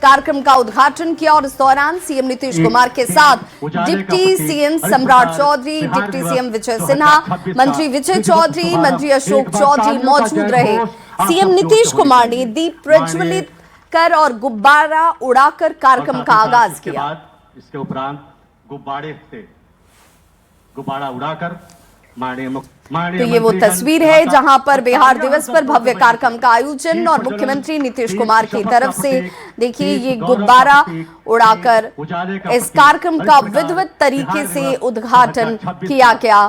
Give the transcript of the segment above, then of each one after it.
कार्यक्रम का उद्घाटन किया और इस दौरान सीएम नीतीश कुमार के साथ डिप्टी सीएम सम्राट चौधरी, डिप्टी सीएम विजय सिन्हा, मंत्री विजय चौधरी, मंत्री अशोक चौधरी मौजूद रहे। सीएम नीतीश कुमार ने दीप प्रज्वलित कर और गुब्बारा उड़ाकर कार्यक्रम का आगाज किया। इसके उपरांत गुब्बारा उड़ाकर तो ये वो तस्वीर है जहां पर बिहार दिवस पर भव्य कार्यक्रम का आयोजन और मुख्यमंत्री नीतीश कुमार की तरफ से देखिए ये गुब्बारा उड़ाकर इस कार्यक्रम का विधिवत तरीके से उद्घाटन किया गया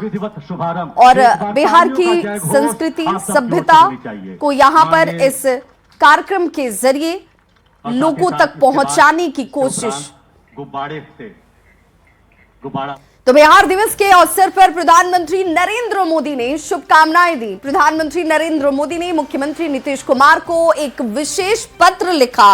और बिहार की संस्कृति सभ्यता को यहां पर इस कार्यक्रम के जरिए लोगों तक पहुंचाने की कोशिश। तो बिहार दिवस के अवसर पर प्रधानमंत्री नरेंद्र मोदी ने शुभकामनाएं दी। प्रधानमंत्री नरेंद्र मोदी ने मुख्यमंत्री नीतीश कुमार को एक विशेष पत्र लिखा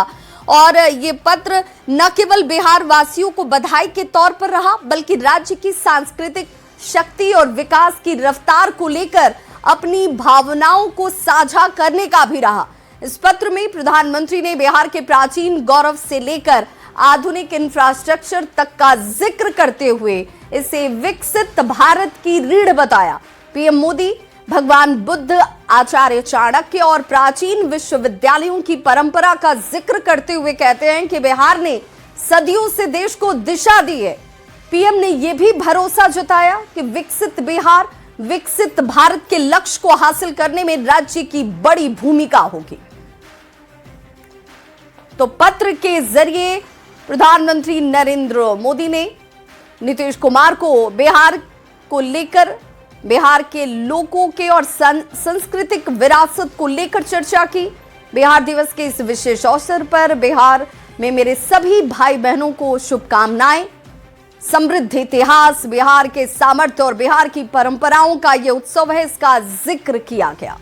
और ये पत्र न केवल बिहार वासियों को बधाई के तौर पर रहा बल्कि राज्य की सांस्कृतिक शक्ति और विकास की रफ्तार को लेकर अपनी भावनाओं को साझा करने का भी रहा। इस पत्र में प्रधानमंत्री ने बिहार के प्राचीन गौरव से लेकर आधुनिक इंफ्रास्ट्रक्चर तक का जिक्र करते हुए इसे विकसित भारत की रीढ़ बताया। पीएम मोदी भगवान बुद्ध, आचार्य चाणक्य और प्राचीन विश्वविद्यालयों की परंपरा का जिक्र करते हुए कहते हैं कि बिहार ने सदियों से देश को दिशा दी है। पीएम ने यह भी भरोसा जताया कि विकसित बिहार, विकसित भारत के लक्ष्य को हासिल करने में राज्य की बड़ी भूमिका होगी। तो पत्र के जरिए प्रधानमंत्री नरेंद्र मोदी ने नीतीश कुमार को बिहार को लेकर, बिहार के लोगों के और सांस्कृतिक विरासत को लेकर चर्चा की। बिहार दिवस के इस विशेष अवसर पर बिहार में मेरे सभी भाई बहनों को शुभकामनाएं। समृद्ध इतिहास, बिहार के सामर्थ्य और बिहार की परंपराओं का यह उत्सव है, इसका जिक्र किया गया।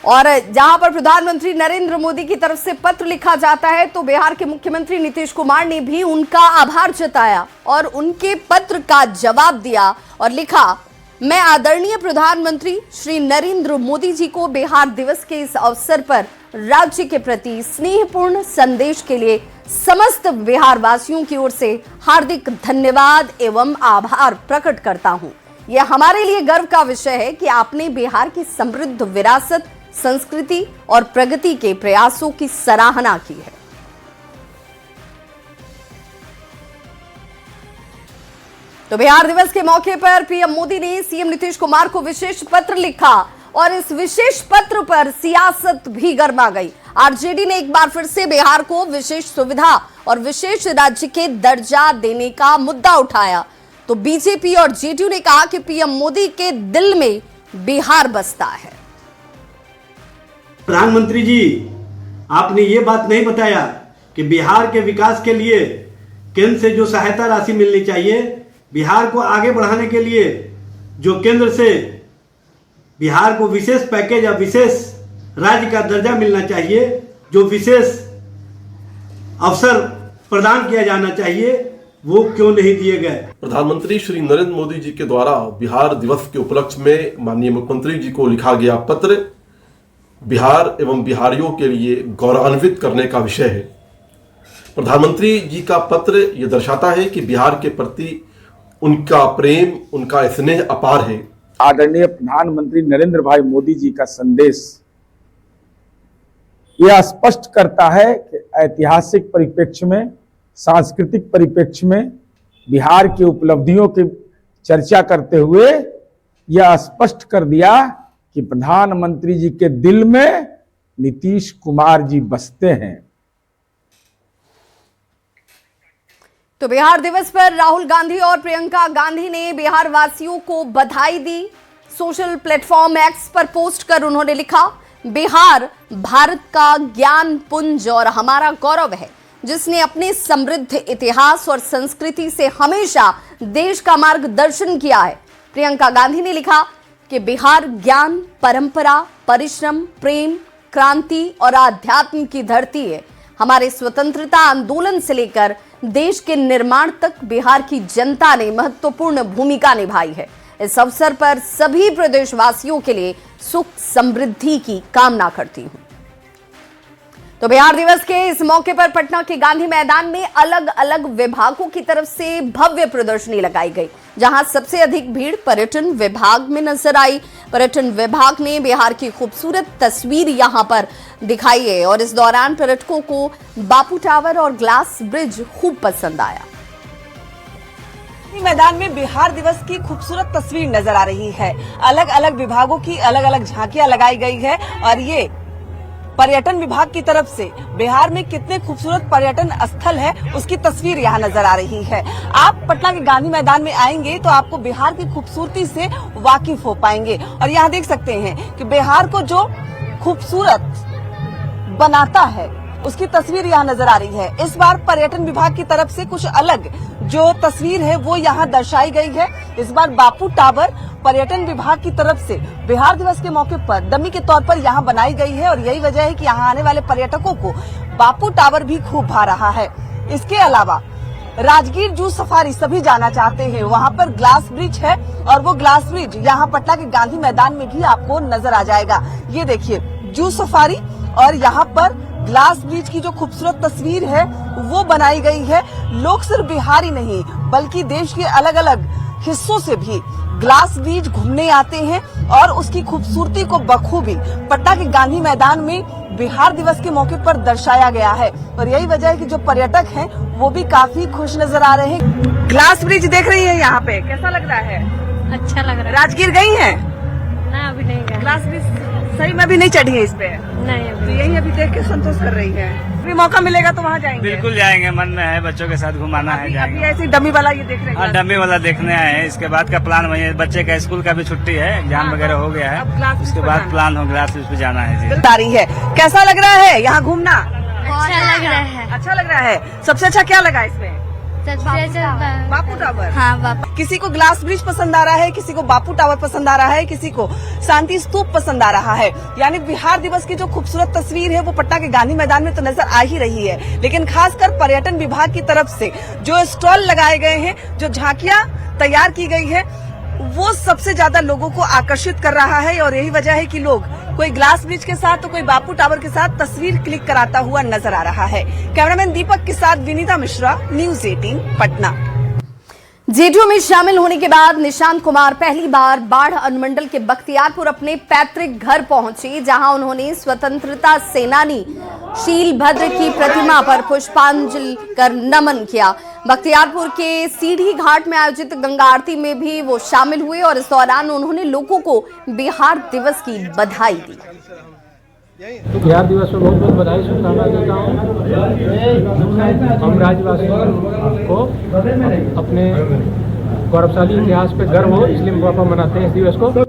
और जहां पर प्रधानमंत्री नरेंद्र मोदी की तरफ से पत्र लिखा जाता है तो बिहार के मुख्यमंत्री नीतीश कुमार ने भी उनका आभार जताया और उनके पत्र का जवाब दिया और लिखा, मैं आदरणीय प्रधानमंत्री श्री नरेंद्र मोदी जी को बिहार दिवस के इस अवसर पर राज्य के प्रति स्नेहपूर्ण संदेश के लिए समस्त बिहार वासियों की ओर से हार्दिक धन्यवाद एवं आभार प्रकट करता हूं। यह हमारे लिए गर्व का विषय है कि आपने बिहार की समृद्ध विरासत, संस्कृति और प्रगति के प्रयासों की सराहना की है। तो बिहार दिवस के मौके पर पीएम मोदी ने सीएम नीतीश कुमार को विशेष पत्र लिखा और इस विशेष पत्र पर सियासत भी गर्मा गई। आरजेडी ने एक बार फिर से बिहार को विशेष सुविधा और विशेष राज्य के दर्जा देने का मुद्दा उठाया। तो बीजेपी और जेडीयू ने कहा कि पीएम मोदी के दिल में बिहार बसता है। प्रधानमंत्री जी, आपने ये बात नहीं बताया कि बिहार के विकास के लिए केंद्र से जो सहायता राशि मिलनी चाहिए, बिहार को आगे बढ़ाने के लिए जो केंद्र से बिहार को विशेष पैकेज या विशेष राज्य का दर्जा मिलना चाहिए, जो विशेष अवसर प्रदान किया जाना चाहिए, वो क्यों नहीं दिए गए। प्रधानमंत्री श्री नरेंद्र मोदी जी के द्वारा बिहार दिवस के उपलक्ष्य में माननीय मुख्यमंत्री जी को लिखा गया पत्र बिहार एवं बिहारियों के लिए गौरवान्वित करने का विषय है। प्रधानमंत्री जी का पत्र ये दर्शाता है कि बिहार के प्रति उनका प्रेम, उनका स्नेह अपार है। आदरणीय प्रधानमंत्री नरेंद्र भाई मोदी जी का संदेश यह स्पष्ट करता है कि ऐतिहासिक परिप्रेक्ष्य में, सांस्कृतिक परिप्रेक्ष्य में बिहार की उपलब्धियों की चर्चा करते हुए यह स्पष्ट कर दिया कि प्रधानमंत्री जी के दिल में नीतीश कुमार जी बसते हैं। तो बिहार दिवस पर राहुल गांधी और प्रियंका गांधी ने बिहार वासियों को बधाई दी। सोशल प्लेटफॉर्म एक्स पर पोस्ट कर उन्होंने लिखा, बिहार भारत का ज्ञान पुंज और हमारा गौरव है, जिसने अपने समृद्ध इतिहास और संस्कृति से हमेशा देश का मार्गदर्शन किया है। प्रियंका गांधी ने लिखा कि बिहार ज्ञान, परंपरा, परिश्रम, प्रेम, क्रांति और आध्यात्म की धरती है। हमारे स्वतंत्रता आंदोलन से लेकर देश के निर्माण तक बिहार की जनता ने महत्वपूर्ण भूमिका निभाई है। इस अवसर पर सभी प्रदेशवासियों के लिए सुख समृद्धि की कामना करती हूं। तो बिहार दिवस के इस मौके पर पटना के गांधी मैदान में अलग अलग विभागों की तरफ से भव्य प्रदर्शनी लगाई गई, जहां सबसे अधिक भीड़ पर्यटन विभाग में नजर आई। पर्यटन विभाग ने बिहार की खूबसूरत तस्वीर यहां पर दिखाई है और इस दौरान पर्यटकों को बापू टावर और ग्लास ब्रिज खूब पसंद आया। मैदान में बिहार दिवस की खूबसूरत तस्वीर नजर आ रही है। अलग अलग विभागों की अलग अलग झांकियां लगाई गई है और ये पर्यटन विभाग की तरफ से बिहार में कितने खूबसूरत पर्यटन स्थल है उसकी तस्वीर यहाँ नजर आ रही है। आप पटना के गांधी मैदान में आएंगे तो आपको बिहार की खूबसूरती से वाकिफ हो पाएंगे और यहाँ देख सकते हैं कि बिहार को जो खूबसूरत बनाता है उसकी तस्वीर यहाँ नजर आ रही है। इस बार पर्यटन विभाग की तरफ से कुछ अलग जो तस्वीर है वो यहाँ दर्शाई गई है। इस बार बापू टावर पर्यटन विभाग की तरफ से बिहार दिवस के मौके पर डमी के तौर पर यहाँ बनाई गई है और यही वजह है कि यहाँ आने वाले पर्यटकों को बापू टावर भी खूब भा रहा है। इसके अलावा राजगीर जू सफारी सभी जाना चाहते हैं, वहाँ पर ग्लास ब्रिज है और वो ग्लास ब्रिज यहाँ पटना के गांधी मैदान में भी आपको नजर आ जाएगा। ये देखिए जू सफारी और यहाँ पर ग्लास ब्रिज की जो खूबसूरत तस्वीर है वो बनाई गई है। लोग सिर्फ बिहार ही नहीं बल्कि देश के अलग अलग हिस्सों से भी ग्लास ब्रिज घूमने आते हैं और उसकी खूबसूरती को बखूबी पटना के गांधी मैदान में बिहार दिवस के मौके पर दर्शाया गया है और यही वजह है कि जो पर्यटक हैं वो भी काफी खुश नजर आ रहे हैं। ग्लास ब्रिज देख रही है यहाँ पे, कैसा लग रहा है? अच्छा लग रहा है। राजगीर गई हैं? ना अभी नहीं गए। ग्लास ब्रिज सही में भी नहीं चढ़ी है इस पे? नहीं तो अभी। यही अभी देख के संतोष कर रही है। अभी मौका मिलेगा तो वहाँ जाएंगे? बिल्कुल जाएंगे, मन में है, बच्चों के साथ घुमाना है, अभी जाएंगे। ऐसे डमी वाला ये देख रहे हाँ, हैं। डमी वाला देखने आए हैं। इसके बाद का प्लान वही है, बच्चे का स्कूल का भी छुट्टी है, एग्जाम हाँ, वगैरह हो गया अब ग्लास है। ब्रिज उसके पर बाद जाना। प्लान हो ग्लास ब्रिज पे जाना है जी। तारी है, कैसा लग रहा है यहाँ घूमना? अच्छा लग रहा है। अच्छा लग रहा है। सबसे अच्छा क्या लगा इसमें? सबसे अच्छा बापू टावर। हाँ बापू। किसी को ग्लास ब्रिज पसंद आ रहा है, किसी को बापू टावर पसंद आ रहा है, किसी को शांति स्तूप पसंद आ रहा है। यानी बिहार दिवस की जो खूबसूरत तस्वीर है वो पटना के गांधी मैदान में तो नजर आ ही रही है, लेकिन खासकर पर्यटन विभाग की तरफ से जो स्टॉल लगाए गए हैं, जो झांकियां तैयार की गई है वो सबसे ज्यादा लोगों को आकर्षित कर रहा है और यही वजह है कि लोग कोई ग्लास ब्रिज के साथ तो कोई बापू टावर के साथ तस्वीर क्लिक कराता हुआ नजर आ रहा है। कैमरामैन दीपक के साथ विनीता मिश्रा, न्यूज़ 18 पटना। जेडीयू में शामिल होने के बाद निशांत कुमार पहली बार बाढ़ अनुमंडल के बख्तियारपुर अपने पैतृक घर पहुंचे, जहां उन्होंने स्वतंत्रता सेनानी शील भद्र की प्रतिमा पर पुष्पांजलि कर नमन किया। बख्तियारपुर के सीढ़ी घाट में आयोजित गंगा आरती में भी वो शामिल हुए और इस दौरान उन्होंने लोगों को बिहार दिवस की बधाई दी। बिहार दिवस पर बहुत बहुत बधाई शुभकामनाएं देता हूँ। हम राज्यवासियों को अपने गौरवशाली इतिहास पे गर्व हो, इसलिए हम मनाते हैं इस दिवस को।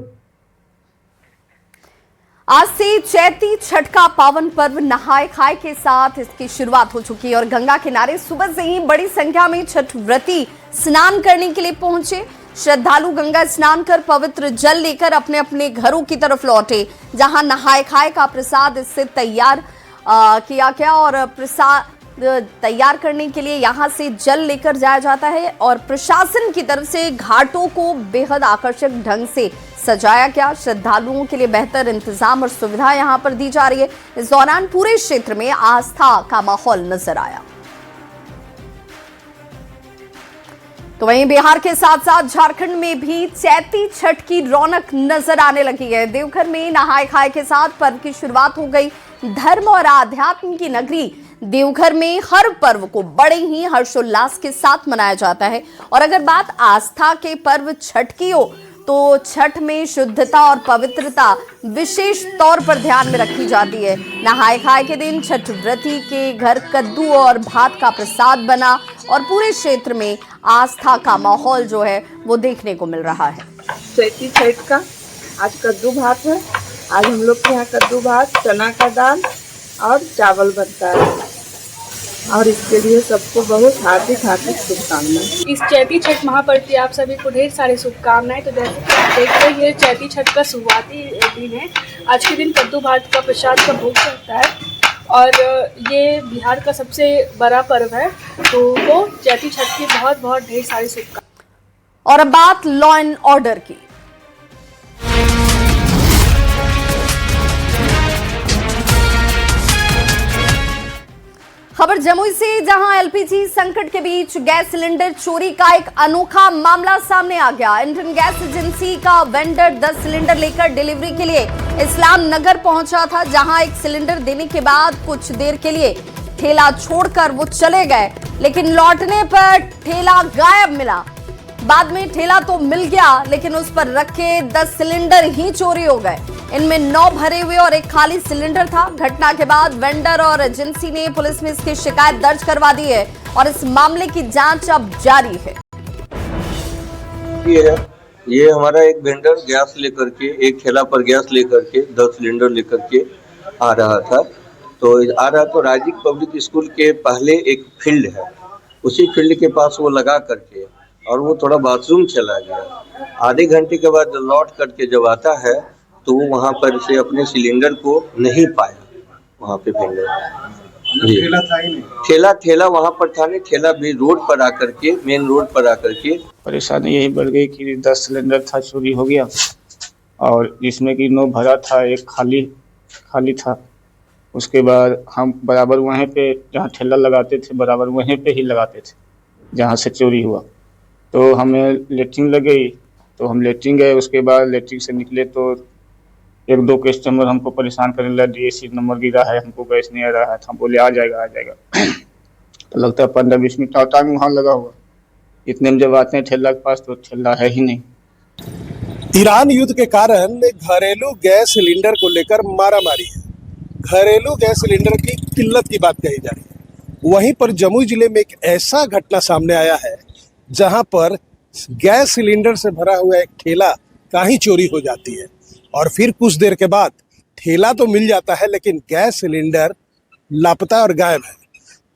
आज से चैती छठ का पावन पर्व नहाय खाए के साथ इसकी शुरुआत हो चुकी है और गंगा किनारे सुबह से ही बड़ी संख्या में छठ व्रती स्नान करने के लिए पहुंचे। श्रद्धालु गंगा स्नान कर पवित्र जल लेकर अपने अपने घरों की तरफ लौटे, जहां नहाय खाए का प्रसाद इससे तैयार किया गया और प्रसाद तैयार करने के लिए यहां से जल लेकर जाया जाता है और प्रशासन की तरफ से घाटों को बेहद आकर्षक ढंग से सजाया गया। श्रद्धालुओं के लिए बेहतर इंतजाम और सुविधा यहां पर दी जा रही है। इस दौरान पूरे क्षेत्र में आस्था का माहौल नजर आया। तो वहीं बिहार के साथ साथ झारखंड में भी चैती छठ की रौनक नजर आने लगी है। देवघर में नहाय खाए के साथ पर्व की शुरुआत हो गई। धर्म और आध्यात्म की नगरी देवघर में हर पर्व को बड़े ही हर्षोल्लास के साथ मनाया जाता है और अगर बात आस्था के पर्व छठ की हो तो छठ में शुद्धता और पवित्रता विशेष तौर पर ध्यान में रखी जाती है। नहाय खाए के दिन छठ व्रती के घर कद्दू और भात का प्रसाद बना और पूरे क्षेत्र में आस्था का माहौल जो है वो देखने को मिल रहा है। चैती छठ का आज कद्दू भात है। आज हम लोग के यहाँ कद्दू भात, चना का दाल और चावल बनता है और इसके लिए सबको बहुत हार्दिक शुभकामनाएं। इस चैती छठ महापर्व की आप सभी को ढेर सारी शुभकामनाएं। तो जैसे कि आप देख रहे हैं ये चैती छठ का शुरुआती दिन है। आज के दिन कद्दू भात का प्रसाद का भोग चढ़ता है और ये बिहार का सबसे बड़ा पर्व है, तो वो चैती छठ की बहुत बहुत ढेर सारी शुभकामनाएं। और अब बात लॉ एंड ऑर्डर की। खबर जमुई से, जहां एलपीजी संकट के बीच गैस सिलेंडर चोरी का एक अनोखा मामला सामने आ गया। इंडियन गैस एजेंसी का वेंडर 10 सिलेंडर लेकर डिलीवरी के लिए इस्लाम नगर पहुंचा था, जहां एक सिलेंडर देने के बाद कुछ देर के लिए ठेला छोड़कर वो चले गए, लेकिन लौटने पर ठेला गायब मिला। बाद में ठेला तो मिल गया, लेकिन उस पर रखे 10 सिलेंडर ही चोरी हो गए। इनमें 9 भरे हुए और एक खाली सिलेंडर था। घटना के बाद वेंडर और एजेंसी ने पुलिस में इसकी शिकायत दर्ज करवा दी है और इस मामले की जांच अब जारी है। ये हमारा एक वेंडर गैस लेकर के, एक ठेला पर गैस लेकर के 10 सिलेंडर लेकर के आ रहा था। तो राजीव पब्लिक स्कूल के पहले एक फील्ड है, उसी फील्ड के पास वो लगा करके और वो थोड़ा बाथरूम चला गया। आधे घंटे के बाद लौट करके जब आता है तो वो वहाँ पर से अपने सिलेंडर को नहीं पाया। वहाँ पे ठेला था ही नहीं, ठेला वहाँ पर था नहीं। ठेला भी रोड पर आकर के, मेन रोड पर आकर के परेशानी यही बढ़ गई कि 10 सिलेंडर था, चोरी हो गया और जिसमें कि 9 भरा था, एक खाली था। उसके बाद हम बराबर वहीं पे जहाँ ठेला लगाते थे बराबर वहीं पे ही लगाते थे जहाँ से चोरी हुआ। तो हमें लेटरिन लग गई, तो हम लेटरिन गए। उसके बाद लेटरिन से निकले तो 1-2 कस्टमर हमको परेशान करने लगा, DAC नंबर गिरा है, हमको गैस नहीं आ रहा है। हम बोले आ जाएगा तो लगता है 15-20 मिनट और टाइम वहाँ लगा हुआ। इतने में जब आते हैं ठेला के पास तो ठेला है ही नहीं। ईरान युद्ध के कारण घरेलू गैस सिलेंडर को लेकर मारामारी है। घरेलू गैस सिलेंडर की किल्लत की बात कही जा रही है। वहीं पर जमुई जिले में एक ऐसा घटना सामने आया है जहां पर गैस सिलेंडर से भरा हुआ एक ठेला का ही चोरी हो जाती है और फिर कुछ देर के बाद ठेला तो मिल जाता है, लेकिन गैस सिलेंडर लापता और गायब है।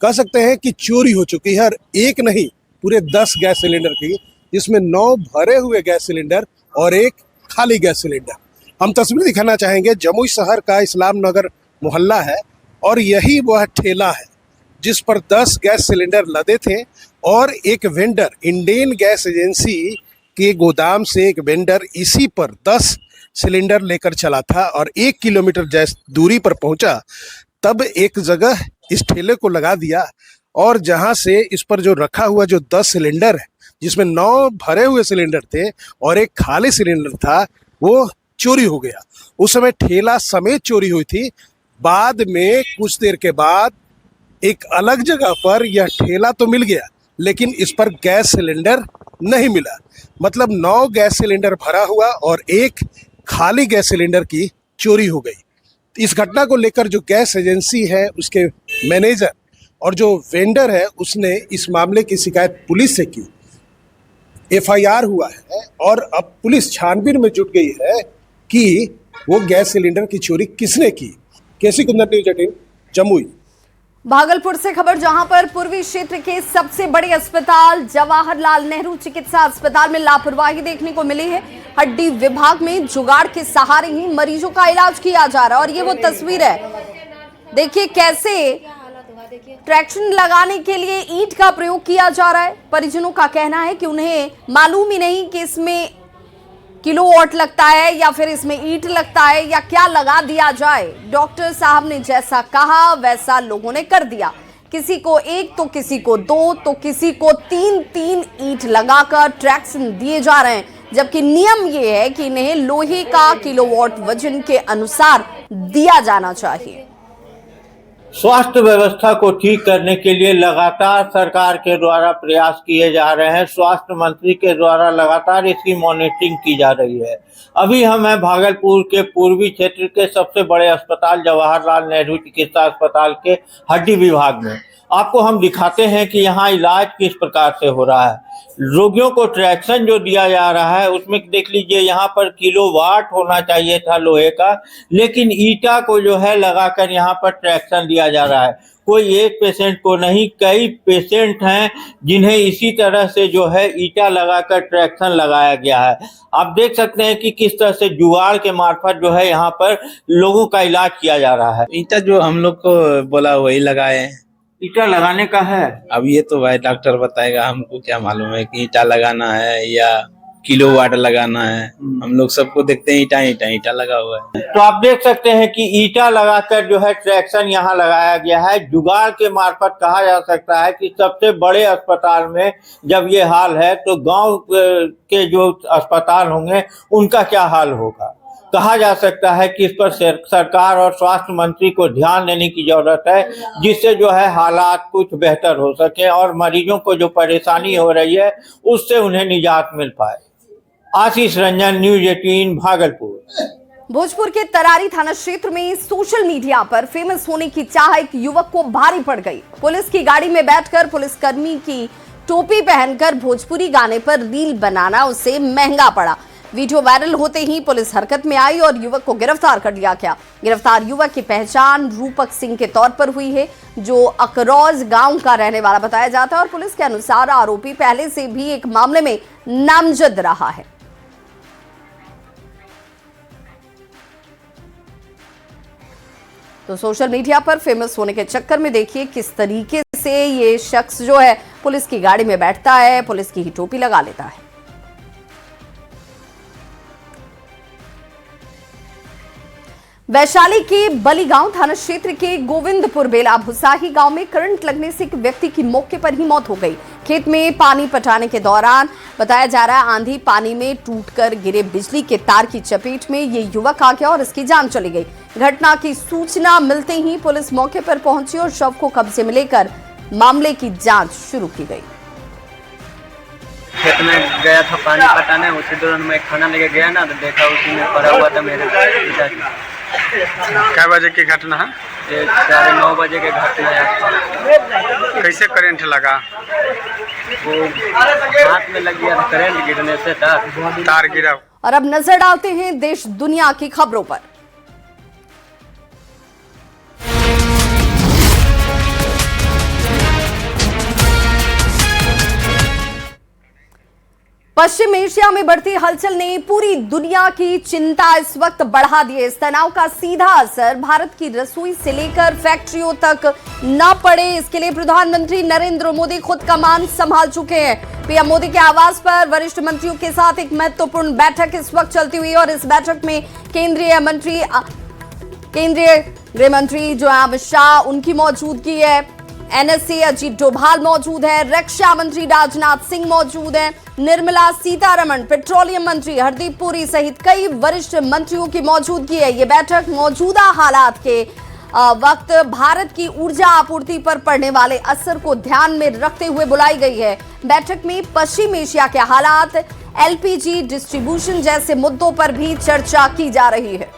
कह सकते हैं कि चोरी हो चुकी है, और एक नहीं पूरे 10 गैस सिलेंडर की, जिसमें 9 भरे हुए गैस सिलेंडर और एक खाली गैस सिलेंडर। हम तस्वीर दिखाना चाहेंगे। जमुई शहर का इस्लाम नगर मोहल्ला है और यही वह ठेला है जिस पर 10 गैस सिलेंडर लदे थे और एक वेंडर, इंडियन गैस एजेंसी के गोदाम से एक वेंडर इसी पर 10 सिलेंडर लेकर चला था और 1 किलोमीटर दूरी पर पहुंचा, तब एक जगह इस ठेले को लगा दिया और जहां से इस पर जो रखा हुआ जो 10 सिलेंडर है, जिसमें 9 भरे हुए सिलेंडर थे और एक खाली सिलेंडर था, वो चोरी हो गया। उस समय ठेला समेत चोरी हुई थी। बाद में कुछ देर के बाद एक अलग जगह पर यह ठेला तो मिल गया, लेकिन इस पर गैस सिलेंडर नहीं मिला। मतलब 9 गैस सिलेंडर भरा हुआ और एक खाली गैस सिलेंडर की चोरी हो गई। इस घटना को लेकर जो गैस एजेंसी है, उसके मैनेजर और जो वेंडर है, उसने इस मामले की शिकायत पुलिस से की। FIR हुआ है और अब पुलिस छानबीन में जुट गई है कि वो गैस सिलेंडर की चोरी किसने की। केसी कुंदन, न्यूज़ 18, जमुई। भागलपुर से खबर, जहां पर पूर्वी क्षेत्र के सबसे बड़े अस्पताल जवाहरलाल नेहरू चिकित्सा अस्पताल में लापरवाही देखने को मिली है। हड्डी विभाग में जुगाड़ के सहारे ही मरीजों का इलाज किया जा रहा है और ये वो तस्वीर है। देखिए कैसे ट्रैक्शन लगाने के लिए ईंट का प्रयोग किया जा रहा है। परिजनों का कहना है कि उन्हें मालूम ही नहीं कि इसमें किलोवाट लगता है या फिर इसमें ईंट लगता है या क्या लगा दिया जाए। डॉक्टर साहब ने जैसा कहा वैसा लोगों ने कर दिया। किसी को 1 तो किसी को 2 तो किसी को 3 ईंट लगाकर ट्रैक्शन दिए जा रहे हैं, जबकि नियम ये है कि इन्हें लोहे का किलोवाट वजन के अनुसार दिया जाना चाहिए। स्वास्थ्य व्यवस्था को ठीक करने के लिए लगातार सरकार के द्वारा प्रयास किए जा रहे हैं। स्वास्थ्य मंत्री के द्वारा लगातार इसकी मॉनिटरिंग की जा रही है। अभी हम हैं भागलपुर के पूर्वी क्षेत्र के सबसे बड़े अस्पताल जवाहरलाल नेहरू चिकित्सा अस्पताल के हड्डी विभाग में। आपको हम दिखाते हैं कि यहाँ इलाज किस प्रकार से हो रहा है। रोगियों को ट्रैक्शन जो दिया जा रहा है उसमें देख लीजिए, यहाँ पर किलोवाट होना चाहिए था लोहे का, लेकिन ईटा को जो है लगाकर यहाँ पर ट्रैक्शन दिया जा रहा है। कोई एक पेशेंट को नहीं, कई पेशेंट हैं जिन्हें इसी तरह से जो है ईटा लगाकर ट्रैक्शन लगाया गया है। आप देख सकते हैं कि किस तरह से जुगाड़ के मार्फत जो है यहाँ पर लोगों का इलाज किया जा रहा है। ईटा जो हम लोग को बोला वही लगाए। ईटा लगाने का है, अब ये तो भाई डॉक्टर बताएगा, हमको क्या मालूम है कि ईटा लगाना है या किलोवाट लगाना है। हम लोग सबको देखते हैं ईटा लगा हुआ है। तो आप देख सकते हैं कि ईटा लगाकर जो है ट्रैक्शन यहाँ लगाया गया है। जुगाड़ के मार्फत कहा जा सकता है कि सबसे बड़े अस्पताल में जब ये हाल है तो गांव के जो अस्पताल होंगे उनका क्या हाल होगा। कहा जा सकता है कि इस पर सरकार और स्वास्थ्य मंत्री को ध्यान देने की जरूरत है, जिससे जो है हालात कुछ बेहतर हो सके और मरीजों को जो परेशानी हो रही है उससे उन्हें निजात मिल पाए। आशीष रंजन, न्यूज 18 भागलपुर। भोजपुर के तरारी थाना क्षेत्र में सोशल मीडिया पर फेमस होने की चाह एक युवक को भारी पड़ गई। पुलिस की गाड़ी में बैठकर पुलिसकर्मी की टोपी पहनकर भोजपुरी गाने पर रील बनाना उसे महंगा पड़ा। वीडियो वायरल होते ही पुलिस हरकत में आई और युवक को गिरफ्तार कर लिया गया। गिरफ्तार युवक की पहचान रूपक सिंह के तौर पर हुई है, जो अकरौज गांव का रहने वाला बताया जाता है और पुलिस के अनुसार आरोपी पहले से भी एक मामले में नामजद रहा है। तो सोशल मीडिया पर फेमस होने के चक्कर में देखिए किस तरीके से ये शख्स जो है पुलिस की गाड़ी में बैठता है, पुलिस की ही टोपी लगा लेता है। वैशाली के बलीगांव थाना क्षेत्र के गोविंदपुर बेला भुसाही गांव में करंट लगने से एक व्यक्ति की मौके पर ही मौत हो गई। खेत में पानी पटाने के दौरान बताया जा रहा है आंधी पानी में टूटकर गिरे बिजली के तार की चपेट में ये युवक आ गया और इसकी जान चली गई। घटना की सूचना मिलते ही पुलिस मौके पर पहुंची और शव को कब्जे में लेकर मामले की जांच शुरू की गई। खेत में गया था पानी पटाने, उसी दौरान मैं खाना लेके गया ना तो देखा उसी में पड़ा हुआ था मेरे पिताजी। क्या बजे की घटना है? 9:30 बजे के घटना है। कैसे करंट लगा? वो हाथ में लग गया था, करंट गिरने से तार गिरा। और अब नजर डालते हैं देश दुनिया की खबरों पर। पश्चिम एशिया में बढ़ती हलचल ने पूरी दुनिया की चिंता इस वक्त बढ़ा दी है। इस तनाव का सीधा असर भारत की रसोई से लेकर फैक्ट्रियों तक न पड़े, इसके लिए प्रधानमंत्री नरेंद्र मोदी खुद कमान संभाल चुके हैं। पीएम मोदी के आवास पर वरिष्ठ मंत्रियों के साथ एक महत्वपूर्ण बैठक इस वक्त चलती हुई और इस बैठक में केंद्रीय गृह मंत्री जो अमित शाह उनकी मौजूदगी है, एनएसए अजीत डोभाल मौजूद है, रक्षा मंत्री राजनाथ सिंह मौजूद हैं, निर्मला सीतारमण, पेट्रोलियम मंत्री हरदीप पुरी सहित कई वरिष्ठ मंत्रियों की मौजूदगी है। ये बैठक मौजूदा हालात के वक्त भारत की ऊर्जा आपूर्ति पर पड़ने वाले असर को ध्यान में रखते हुए बुलाई गई है। बैठक में पश्चिम एशिया के हालात, एलपीजी डिस्ट्रीब्यूशन जैसे मुद्दों पर भी चर्चा की जा रही है।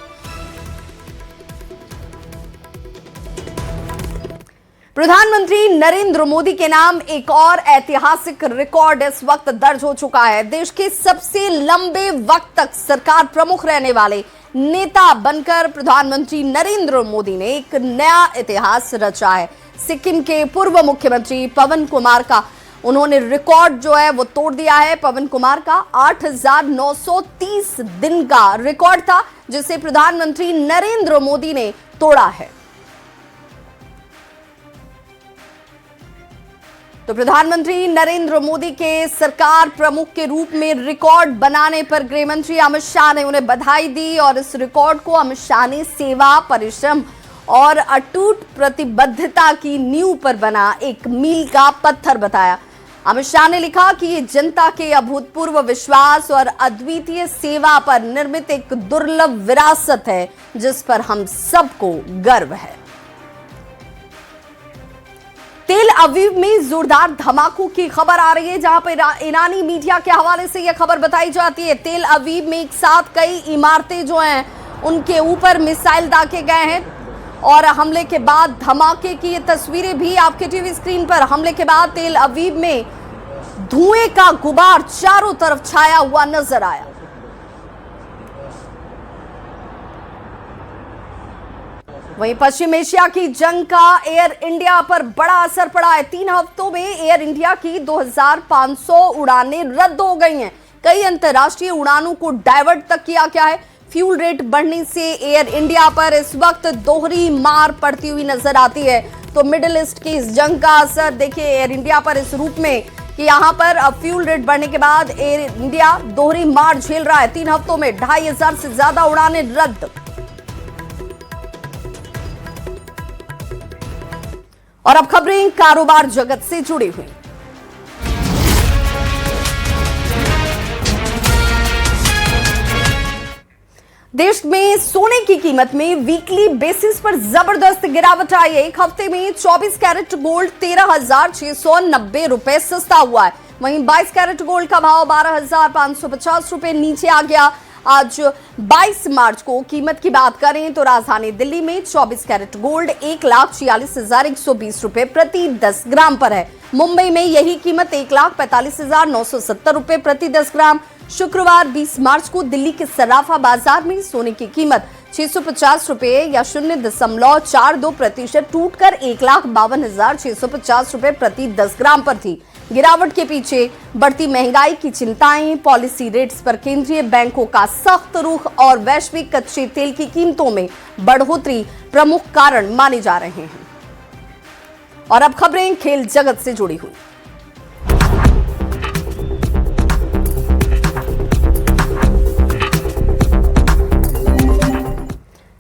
प्रधानमंत्री नरेंद्र मोदी के नाम एक और ऐतिहासिक रिकॉर्ड इस वक्त दर्ज हो चुका है। देश के सबसे लंबे वक्त तक सरकार प्रमुख रहने वाले नेता बनकर प्रधानमंत्री नरेंद्र मोदी ने एक नया इतिहास रचा है। सिक्किम के पूर्व मुख्यमंत्री पवन कुमार का उन्होंने रिकॉर्ड जो है वो तोड़ दिया है। पवन कुमार का 8,930 दिन का रिकॉर्ड था, जिसे प्रधानमंत्री नरेंद्र मोदी ने तोड़ा है। तो प्रधानमंत्री नरेंद्र मोदी के सरकार प्रमुख के रूप में रिकॉर्ड बनाने पर गृह मंत्री अमित शाह ने उन्हें बधाई दी और इस रिकॉर्ड को अमित शाह ने सेवा, परिश्रम और अटूट प्रतिबद्धता की नींव पर बना एक मील का पत्थर बताया। अमित शाह ने लिखा कि ये जनता के अभूतपूर्व विश्वास और अद्वितीय सेवा पर निर्मित एक दुर्लभ विरासत है, जिस पर हम सबको गर्व है। तेल अवीव में जोरदार धमाकों की खबर आ रही है, जहां पर ईरानी मीडिया के हवाले से यह खबर बताई जाती है। तेल अवीव में एक साथ कई इमारतें जो हैं उनके ऊपर मिसाइल दागे गए हैं और हमले के बाद धमाके की ये तस्वीरें भी आपके टीवी स्क्रीन पर। हमले के बाद तेल अवीव में धुएं का गुबार चारों तरफ छाया हुआ नजर आया। वहीं पश्चिम एशिया की जंग का एयर इंडिया पर बड़ा असर पड़ा है। 3 हफ्तों में एयर इंडिया की 2,500 उड़ानें रद्द हो गई हैं। कई अंतर्राष्ट्रीय उड़ानों को डाइवर्ट तक किया गया है। फ्यूल रेट बढ़ने से एयर इंडिया पर इस वक्त दोहरी मार पड़ती हुई नजर आती है। तो मिडिल ईस्ट की इस जंग का असर देखिए एयर इंडिया पर इस रूप में कि यहां पर अब फ्यूल रेट बढ़ने के बाद एयर इंडिया दोहरी मार झेल रहा है। 3 हफ्तों में 2500 से ज्यादा उड़ानें रद्द। और अब खबरें कारोबार जगत से जुड़ी हुई। देश में सोने की कीमत में वीकली बेसिस पर जबरदस्त गिरावट आई है। एक हफ्ते में 24 कैरेट गोल्ड 13,690 रुपए सस्ता हुआ है। वहीं 22 कैरेट गोल्ड का भाव 12,550 रुपए नीचे आ गया। आज 22 मार्च को कीमत की बात करें तो राजधानी दिल्ली में 24 कैरेट गोल्ड 1,46,120 रुपए प्रति 10 ग्राम पर है। मुंबई में यही कीमत 1,45,970 रुपए प्रति 10 ग्राम। शुक्रवार 20 मार्च को दिल्ली के सराफा बाजार में सोने की कीमत 650 रुपए या 0.42% टूटकर 1,52,650 रुपए प्रति 10 ग्राम पर थी। गिरावट के पीछे बढ़ती महंगाई की चिंताएं, पॉलिसी रेट्स पर केंद्रीय बैंकों का सख्त रुख और वैश्विक कच्चे तेल की कीमतों में बढ़ोतरी प्रमुख कारण माने जा रहे हैं। और अब खबरें खेल जगत से जुड़ी हुई।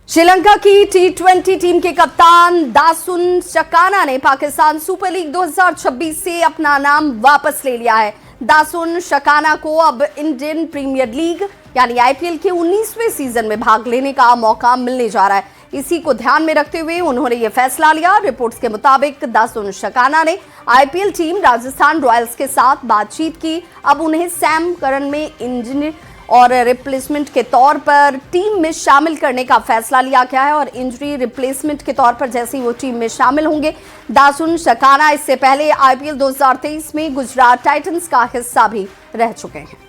श्रीलंका की T20 टीम के कप्तान दासुन शकाना ने पाकिस्तान सुपर लीग 2026 से अपना नाम वापस ले लिया है। दासुन शकाना को अब इंडियन प्रीमियर लीग यानी IPL के 19वें सीजन में भाग लेने का मौका मिलने जा रहा है। इसी को ध्यान में रखते हुए उन्होंने ये फैसला लिया। रिपोर्ट्स के मुताबिक दासुन शकाना ने IPL टीम राजस्थान रॉयल्स के साथ बातचीत की। अब उन्हें सैम करन में इंजीनियर और रिप्लेसमेंट के तौर पर टीम में शामिल करने का फैसला लिया गया है और इंजरी रिप्लेसमेंट के तौर पर जैसे ही वो टीम में शामिल होंगे। दासुन शकाना इससे पहले IPL 2023 में गुजरात टाइटंस का हिस्सा भी रह चुके हैं।